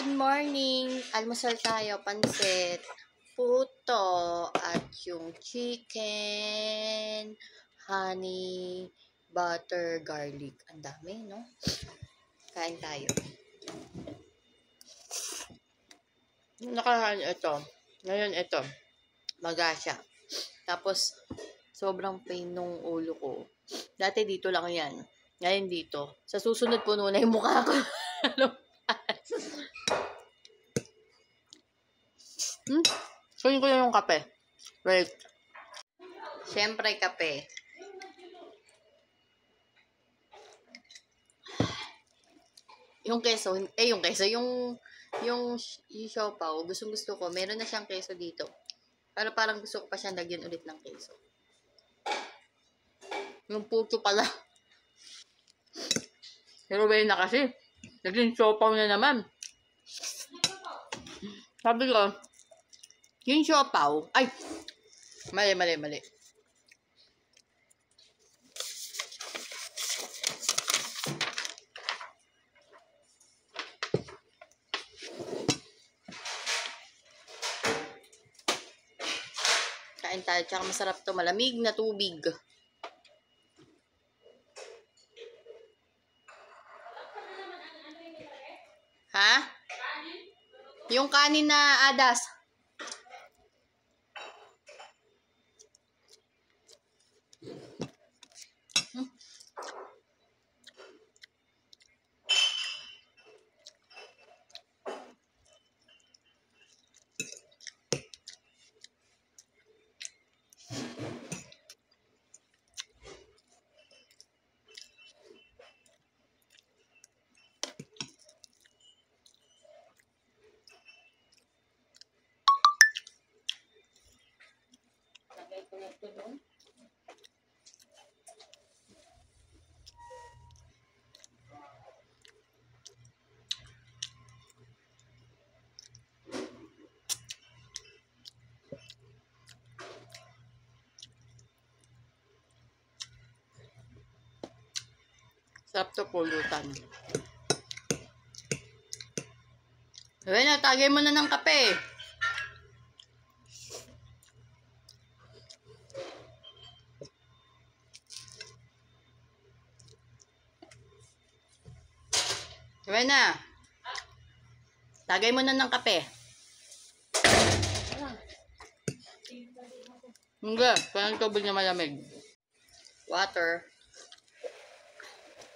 Good morning! Almusal tayo, pansit, puto, at yung chicken, honey, butter, garlic. Ang dami, no? Kain tayo. Nakaraan ito. Ngayon ito. Magasya. Tapos, sobrang pain nung ulo ko. Dati dito lang yan. Ngayon dito. Sa susunod puno na yung mukha ko. Kunin ko yung kape. Wait. Siyempre, kape. Yung keso, yung siopaw, gusto ko. Meron na siyang keso dito. Pero parang gusto ko pa siyang lagyan ulit ng keso. Yung puto pala. Pero ba na kasi? Naging siopaw na naman. Sabi ko, yung siopaw, ay, mali. Kain tayo, tsaka masarap to, malamig na tubig. Ha? Yung kanin na adas. Lagay ko na ito doon. Sarap to pulutan. Ayun, tagay mo na ng kape. Ayun na. Tagay mo na ng kape. Hindi, parang tubig na malamig. Water.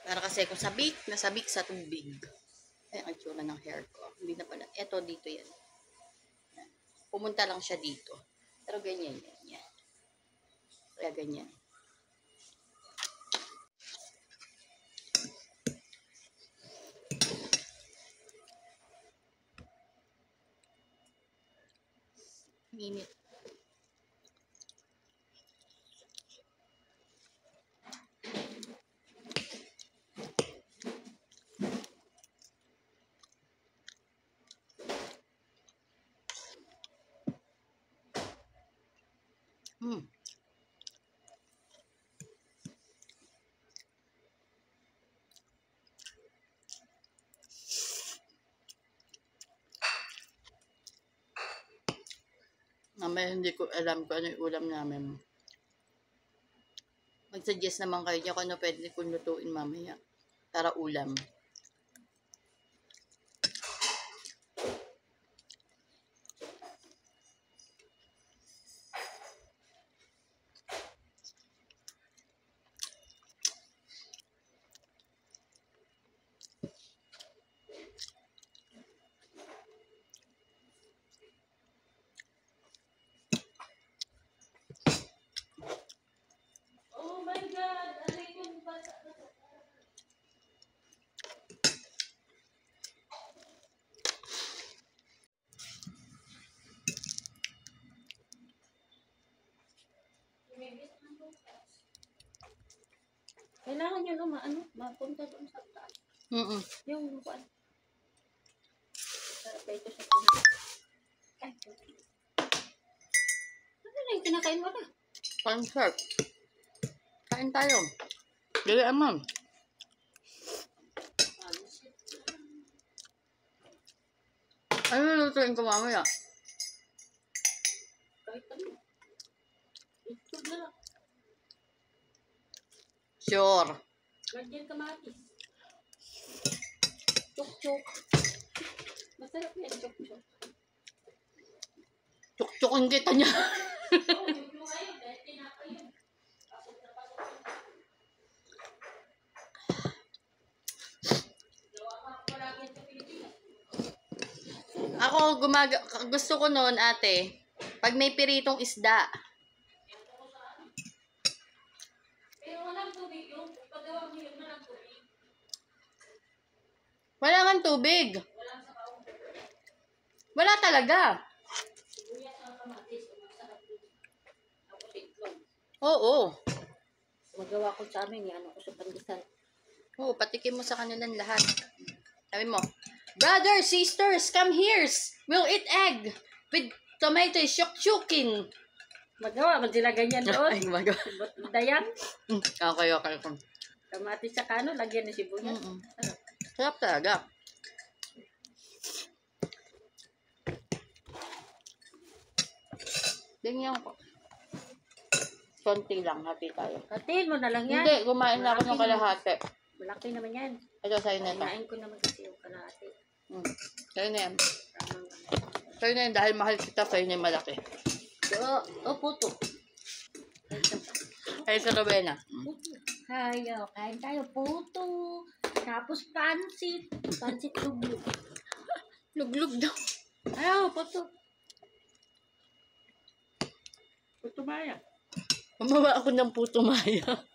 Para kasi kung sabik sa tubig. Ay, ang tsura ng hair ko. Hindi na pala. Eto, dito yan. Pumunta lang siya dito. Pero ganyan yan. Kaya ganyan. Init. Mamaya hindi ko alam kung ano yung ulam namin. Mag-suggest naman kayo niya kung ano pwede kong lutuin mamaya. Para ulam. Kailangan nyo mapunta doon sa taas. Yung buwan. Sarap ba ito sa pinag? Ay, ano na yung kinakain mo na? Concert. Kain tayo. Dili amam. Ano lulutuin ko mamaya? Kahit ano. Itlog na lang. Sure. Lagyan kamatis. Chok-chok. Masarap yan, chok-chok. Tsuk-tsukin kita niya. Oo, yung ayun, dahil tinapay yun. Pasok na pasok yun. Gawa ka palagi yan sa Pilipinas. Ako, gusto ko noon, ate, pag may piritong isda. Pero walang tubig yung paggawa mo yun, walang tubig. Wala kang tubig. Walang sabaw. Wala talaga. Sibuyas ang kamatis, masarap yun. Ako itlog. Oo. Magawa ko sa amin, ano ko sa pandesal. Oo, patikim mo sa kanilang lahat. Sabi mo, brothers, sisters, come here. We'll eat egg with tomato syuk-syukin. Magawa, man sila ganyan doon. Ay, magawa. Dayang, Okay. kamatis sa kano, lagyan ng sibuyas. Mm-mm. Sarap talaga. Ganyan ko. Konti lang, happy tayo. Hatiin mo na lang yan. Hindi, kumain na ako ng kalahati. Malaki naman yan. Ito, sa'yo na ito. Kinain ko naman kasi yung kalahati. Sa'yo na yan. Tamang Sa'yo na yan, dahil mahal kita, sa'yo na yung malaki. puto. Ay, sa Rowena. Puto. Hayo, kain tayo. Puto. Tapos pansit. Pansit luglug. Luglug daw. Ayaw, puto. Puto maya. Gumawa ako ng puto maya.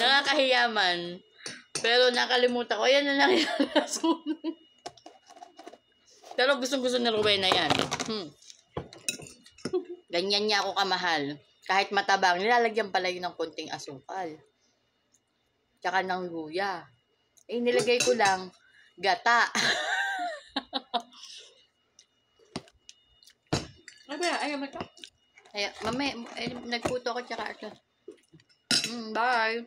Nakakahiyaman. Pero nakalimutan ko. Ayan na lang yung lason. Pero gustong-gusto na Rowena yan. Ganyan niya ako kamahal. Kahit matabang, nilalagyan pala yun ng konting asukal. Tsaka ng luya. Eh, nilagay ko lang gata. Ayaw mo ito? Ay, mami, nagputo ako tsaka ito. Bye.